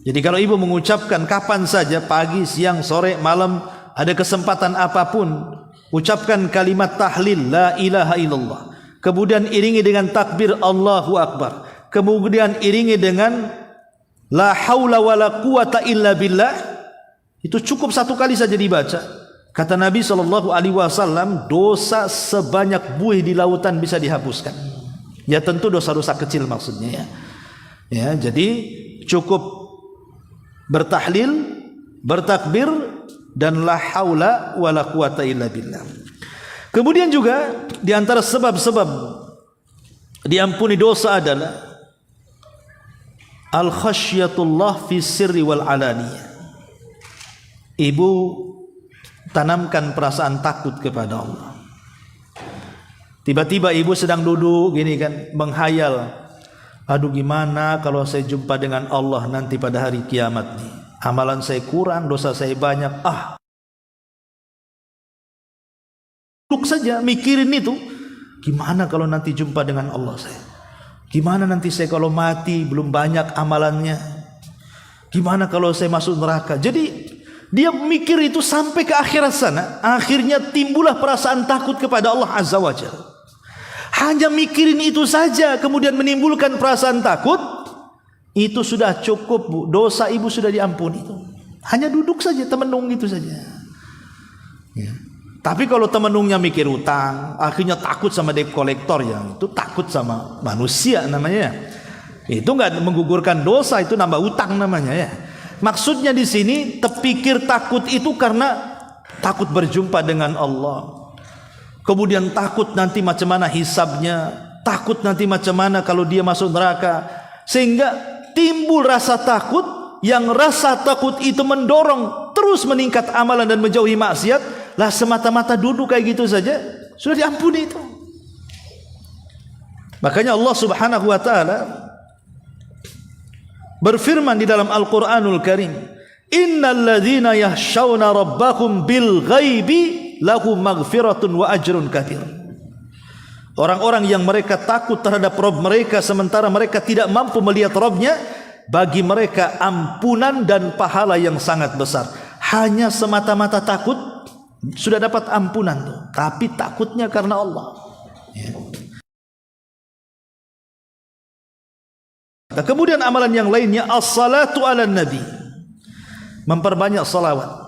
Speaker 2: Jadi kalau ibu mengucapkan kapan saja, pagi, siang, sore, malam, ada kesempatan apapun, ucapkan kalimat tahlil la ilaha illallah, kemudian iringi dengan takbir Allahu akbar, kemudian iringi dengan la haula wala quwata illa billah, itu cukup 1 kali saja dibaca. Kata Nabi SAW, dosa sebanyak buih di lautan bisa dihapuskan. Ya tentu dosa-dosa kecil maksudnya ya. Ya, jadi cukup bertahlil, bertakbir, dan la haula wala quwata illa billah. Kemudian juga di antara sebab-sebab diampuni dosa adalah al khasyatullah fi sirri wal alaniyah. Ibu tanamkan perasaan takut kepada Allah. Tiba-tiba ibu sedang duduk gini kan, menghayal, aduh gimana kalau saya jumpa dengan Allah nanti pada hari kiamat nih. Amalan saya kurang, dosa saya banyak. Duduk saja mikirin itu. Gimana kalau nanti jumpa dengan Allah saya? Gimana nanti saya kalau mati belum banyak amalannya? Gimana kalau saya masuk neraka? Jadi dia mikir itu sampai ke akhirat sana. Akhirnya timbullah perasaan takut kepada Allah Azza wa Jalla. Hanya mikirin itu saja kemudian menimbulkan perasaan takut, itu sudah cukup, Bu. Dosa ibu sudah diampuni itu. Hanya duduk saja, temenung gitu saja. Ya. Tapi kalau temenungnya mikir utang, akhirnya takut sama debt collector, yang itu takut sama manusia namanya. Itu enggak menggugurkan dosa, itu nambah utang namanya ya. Maksudnya di sini terpikir takut itu karena takut berjumpa dengan Allah. Kemudian takut nanti macam mana hisabnya, takut nanti macam mana kalau dia masuk neraka, sehingga timbul rasa takut, yang rasa takut itu mendorong terus meningkat amalan dan menjauhi maksiat. Lah semata-mata duduk kayak gitu saja sudah diampuni itu. Makanya Allah Subhanahu wa Ta'ala berfirman di dalam Al-Qur'anul Karim, innal ladzina yakhshawna rabbahum bil ghaibi lahum maghfiratun wa ajrun katsir. Orang-orang yang mereka takut terhadap Rabb mereka sementara mereka tidak mampu melihat Rabbnya, bagi mereka ampunan dan pahala yang sangat besar. Hanya semata-mata takut sudah dapat ampunan tuh, tapi takutnya karena Allah ya. Kemudian amalan yang lainnya as-salatu ala nabi, memperbanyak salawat.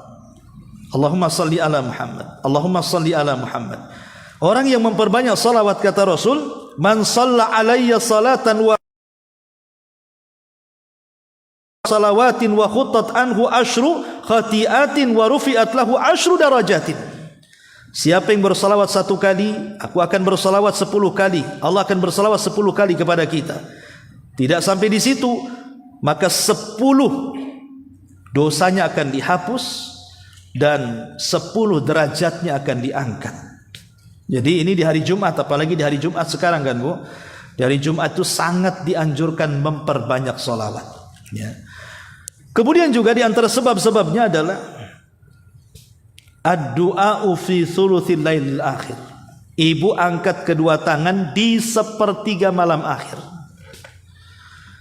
Speaker 2: Allahumma salli ala Muhammad, Allahumma salli ala Muhammad. Orang yang memperbanyak salawat, kata Rasul, man shalla alayya salatan wa salawatin wa khuttat anhu asyru khati'atin wa rufi'at lahu asyru darajatin. Siapa yang bersalawat 1 kali, aku akan bersalawat 10 kali. Allah akan bersalawat 10 kali kepada kita. Tidak sampai di situ, maka 10 dosanya akan dihapus dan 10 derajatnya akan diangkat. Jadi ini di hari Jumat, apalagi di hari Jumat sekarang kan Bu. Di hari Jumat itu sangat dianjurkan memperbanyak salawat ya. Kemudian juga di antara sebab-sebabnya adalah ad-du'a'u fi thuluthil lailil akhir. Ibu angkat kedua tangan di 1/3 malam akhir.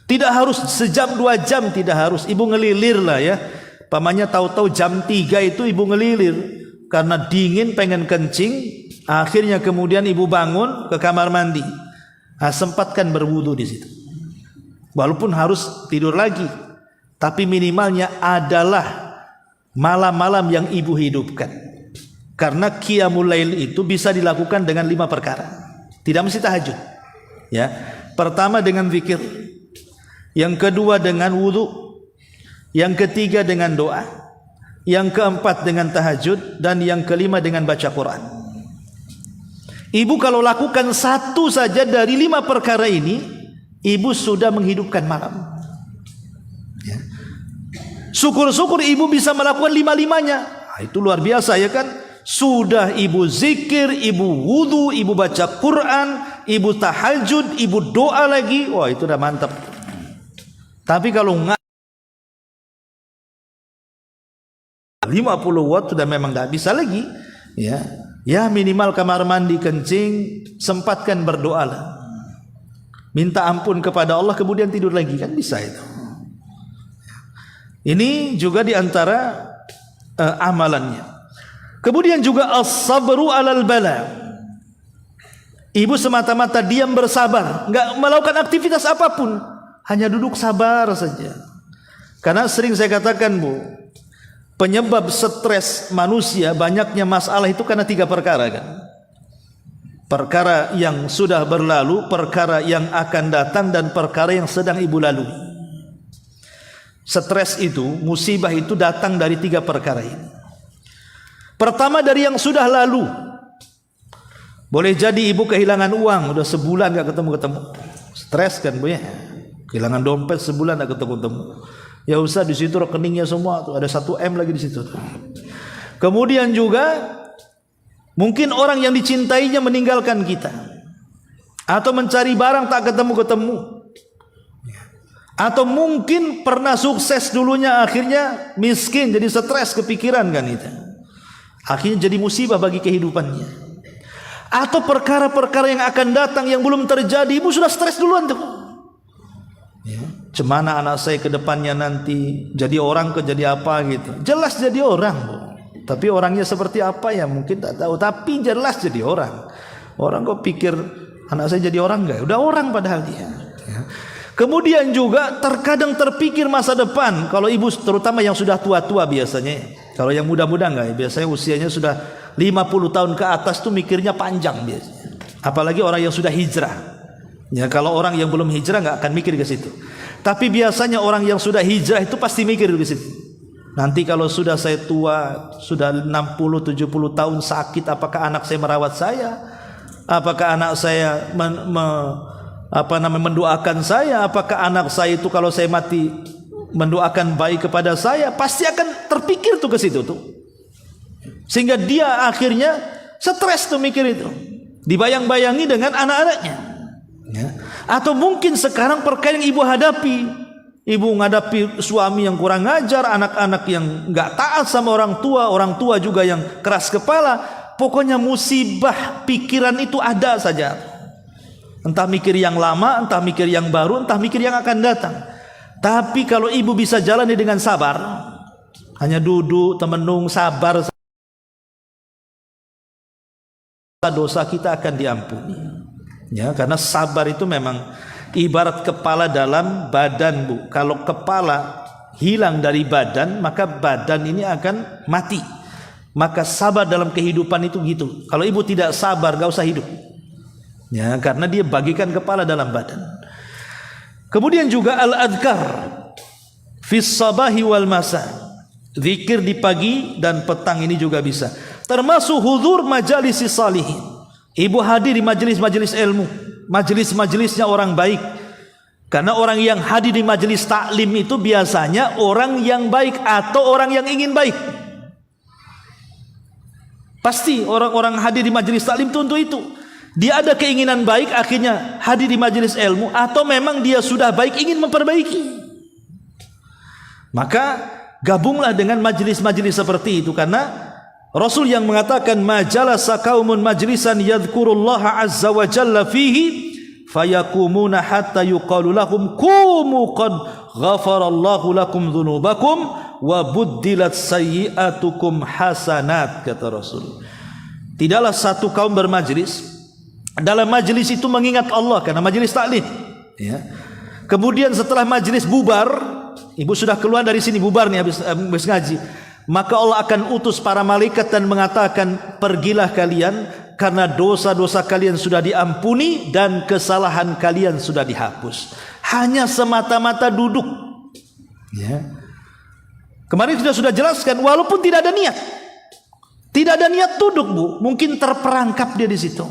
Speaker 2: Tidak harus sejam 2 jam, tidak harus. Ibu ngelilir lah ya. Pamannya tahu-tahu jam 3 itu ibu ngelilir karena dingin pengen kencing. Akhirnya kemudian ibu bangun ke kamar mandi. Sempatkan berwudu di situ. Walaupun harus tidur lagi, tapi minimalnya adalah malam-malam yang ibu hidupkan. Karena qiyamul lail itu bisa dilakukan dengan 5 perkara. Tidak mesti tahajud. Ya. Pertama dengan zikir, yang kedua dengan wudu, yang ketiga dengan doa, yang keempat dengan tahajud, dan yang kelima dengan baca Quran. Ibu kalau lakukan satu saja dari 5 perkara ini, ibu sudah menghidupkan malam. Ya. Syukur-syukur ibu bisa melakukan 5-5-nya. Nah, itu luar biasa ya kan? Sudah ibu zikir, ibu wudu, ibu baca Quran, ibu tahajud, ibu doa lagi. Wah, itu udah mantap. Tapi kalau 50 watt sudah memang tidak bisa lagi. Ya minimal kamar mandi kencing, sempatkan berdoa lah. Minta ampun kepada Allah kemudian tidur lagi, kan bisa itu. Ini juga diantara amalannya. Kemudian juga as-sabru alal bala. Ibu semata-mata diam bersabar, enggak melakukan aktivitas apapun, hanya duduk sabar saja. Karena sering saya katakan, Bu, penyebab stres manusia banyaknya masalah itu karena 3 perkara kan. Perkara yang sudah berlalu, perkara yang akan datang, dan perkara yang sedang ibu lalui. Stres itu, musibah itu datang dari 3 perkara ini. Pertama dari yang sudah lalu. Boleh jadi ibu kehilangan uang, udah sebulan gak ketemu-ketemu. Stres kan Bu ya. Kehilangan dompet sebulan gak ketemu-ketemu. Ya usah, di situ rekeningnya semua tuh, ada 1 M lagi di situ. Kemudian juga mungkin orang yang dicintainya meninggalkan kita, atau mencari barang tak ketemu-ketemu, atau mungkin pernah sukses dulunya akhirnya miskin, jadi stres, kepikiran kan itu. Akhirnya jadi musibah bagi kehidupannya. Atau perkara-perkara yang akan datang yang belum terjadi, ibu sudah stres duluan tuh. Cemana anak saya ke depannya nanti, jadi orang ke jadi apa gitu. Jelas jadi orang, Bu. Tapi orangnya seperti apa ya mungkin tak tahu, tapi jelas jadi orang. Orang kok pikir anak saya jadi orang enggak? Udah orang padahal dia. Kemudian juga terkadang terpikir masa depan. Kalau ibu terutama yang sudah tua-tua biasanya. Kalau yang muda-muda enggak, biasanya usianya sudah 50 tahun ke atas tuh mikirnya panjang biasanya. Apalagi orang yang sudah hijrah. Ya, kalau orang yang belum hijrah enggak akan mikir ke situ. Tapi biasanya orang yang sudah hijrah itu pasti mikir ke situ. Nanti kalau sudah saya tua, sudah 60-70 tahun sakit, apakah anak saya merawat saya? Apakah anak saya mendoakan saya? Apakah anak saya itu kalau saya mati mendoakan baik kepada saya? Pasti akan terpikir tuh ke situ tuh. Sehingga dia akhirnya stres tuh mikir itu. Dibayang-bayangi dengan anak-anaknya. Ya. Atau mungkin sekarang perkara yang ibu hadapi, ibu menghadapi suami yang kurang ajar, anak-anak yang enggak taat sama orang tua juga yang keras kepala. Pokoknya musibah pikiran itu ada saja. Entah mikir yang lama, entah mikir yang baru, entah mikir yang akan datang. Tapi kalau ibu bisa jalani dengan sabar, hanya duduk, temenung, sabar, dosa kita akan diampuni. Ya, karena sabar itu memang ibarat kepala dalam badan, Bu. Kalau kepala hilang dari badan, maka badan ini akan mati. Maka sabar dalam kehidupan itu gitu. Kalau ibu tidak sabar, gak usah hidup. Ya, karena dia bagikan kepala dalam badan. Kemudian juga al-adhkar fis sabahi wal masa. Zikir di pagi dan petang ini juga bisa. Termasuk hudzur majalisi salihin. Ibu hadir di majelis-majelis ilmu, majelis-majelisnya orang baik. Karena orang yang hadir di majelis taklim itu biasanya orang yang baik atau orang yang ingin baik. Pasti orang-orang hadir di majelis taklim itu untuk itu. Dia ada keinginan baik, akhirnya hadir di majelis ilmu, atau memang dia sudah baik ingin memperbaiki. Maka gabunglah dengan majelis-majelis seperti itu, karena Rasul yang mengatakan majalasa qaumun majlisan yadhkurullaha azza wa jalla fihi fayakumuna hatta yuqalu lahum qumu qad ghafarallahu lakum dzunubakum wa buddilat sayyi'atukum hasanat, kata Rasul. Tidaklah satu kaum bermajlis, dalam majlis itu mengingat Allah karena majlis taklim, ya. Kemudian setelah majlis bubar, ibu sudah keluar dari sini, bubar nih habis ngaji, maka Allah akan utus para malaikat dan mengatakan, pergilah kalian karena dosa-dosa kalian sudah diampuni dan kesalahan kalian sudah dihapus. Hanya semata-mata duduk. Ya. Kemarin sudah jelaskan, walaupun tidak ada niat. Tidak ada niat duduk, Bu. Mungkin terperangkap dia di situ.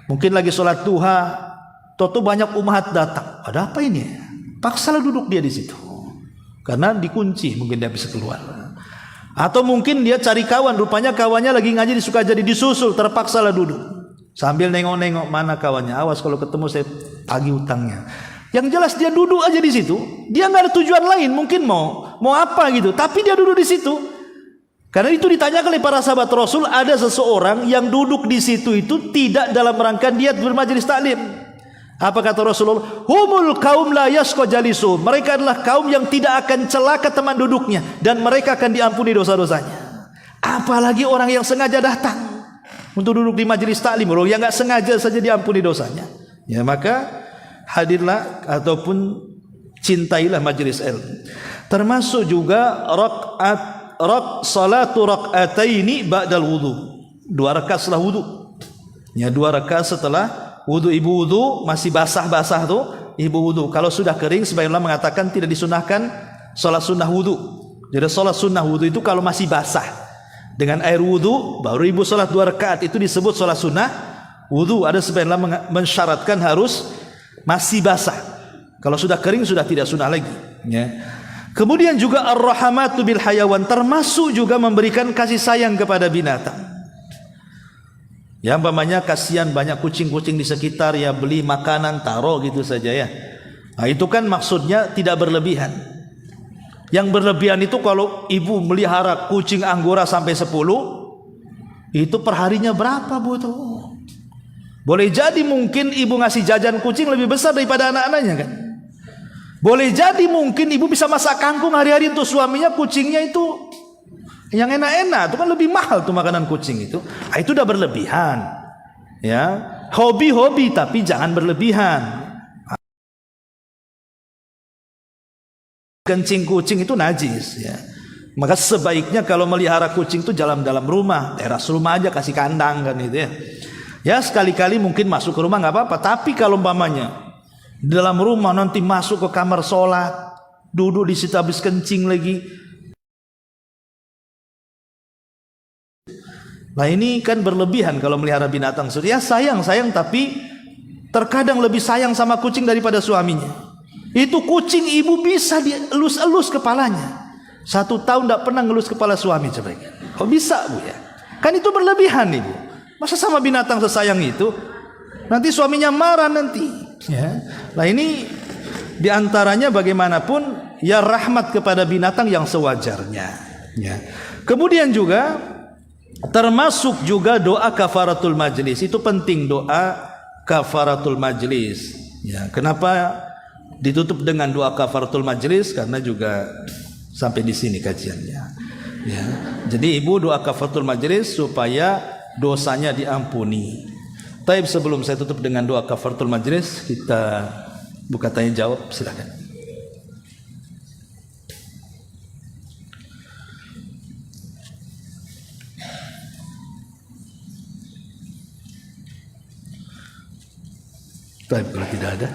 Speaker 2: Mungkin lagi sholat duha, toto banyak umat datang. Ada apa ini? Paksalah duduk dia di situ. Karena dikunci, mungkin dia bisa keluar. Atau mungkin dia cari kawan, rupanya kawannya lagi ngaji suka jadi disusul, terpaksalah duduk. Sambil nengok-nengok mana kawannya. Awas kalau ketemu saya tagih utangnya. Yang jelas dia duduk aja di situ. Dia nggak ada tujuan lain, mungkin mau apa gitu. Tapi dia duduk di situ. Karena itu ditanyakan oleh para sahabat Rasul, ada seseorang yang duduk di situ itu tidak dalam rangka niat bermajelis taklim. Apa kata Rasulullah? Humul kaum la yasqa jalisu. Mereka adalah kaum yang tidak akan celaka teman duduknya dan mereka akan diampuni dosa-dosanya. Apalagi orang yang sengaja datang untuk duduk di majelis taklim, orang yang enggak sengaja saja diampuni dosanya. Ya, maka hadirlah ataupun cintailah majelis ilmu. Termasuk juga salatu rakaataini ba'dal wudu. 2 rakaat setelah wudu. Ya, 2 rakaat setelah wudu. Ibu wudu masih basah-basah tuh, ibu wudu. Kalau sudah kering, sebagian ulama mengatakan tidak disunahkan salat sunnah wudu. Jadi salat sunnah wudu itu kalau masih basah dengan air wudu, baru ibu salat 2 rakaat, itu disebut salat sunnah wudu. Ada sebagian ulama mensyaratkan harus masih basah. Kalau sudah kering sudah tidak sunnah lagi. Ya. Kemudian juga ar-rahamatu bil hayawan, termasuk juga memberikan kasih sayang kepada binatang. Ya, umpamanya kasihan banyak kucing-kucing di sekitar, ya beli makanan taruh gitu saja ya. Nah, itu kan maksudnya tidak berlebihan. Yang berlebihan itu kalau ibu melihara kucing anggora sampai 10, itu perharinya berapa, Bu tuh? Boleh jadi mungkin ibu ngasih jajan kucing lebih besar daripada anak-anaknya kan? Boleh jadi mungkin ibu bisa masak kangkung hari-hari untuk suaminya, kucingnya itu yang enak-enak, itu kan lebih mahal tuh makanan kucing itu. Ah, itu udah berlebihan. Ya, hobi-hobi tapi jangan berlebihan. Kencing kucing itu najis ya. Maka sebaiknya kalau melihara kucing itu dalam rumah, teras rumah aja, kasih kandang kan itu ya. Ya, sekali-kali mungkin masuk ke rumah nggak apa-apa, tapi kalau umpamanya di dalam rumah nanti masuk ke kamar sholat, duduk di situ habis kencing lagi. Nah, ini kan berlebihan kalau melihara binatang. Ya sayang tapi terkadang lebih sayang sama kucing daripada suaminya. Itu kucing ibu bisa dielus-elus kepalanya. 1 tahun tidak pernah ngelus kepala suami coba. Kok bisa, Bu ya? Kan itu berlebihan ibu. Masa sama binatang sesayang itu? Nanti suaminya marah nanti. Ya. Nah, ini diantaranya bagaimanapun ya rahmat kepada binatang yang sewajarnya. Ya. Kemudian juga termasuk juga doa kafaratul majlis. Itu penting, doa kafaratul majlis. Ya. Kenapa ditutup dengan doa kafaratul majlis? Karena juga sampai di sini kajiannya. Ya. Jadi ibu doa kafaratul majlis supaya dosanya diampuni. Tapi sebelum saya tutup dengan doa kafaratul majlis, kita buka tanya jawab, silakan. Baik, kalau tidak ada.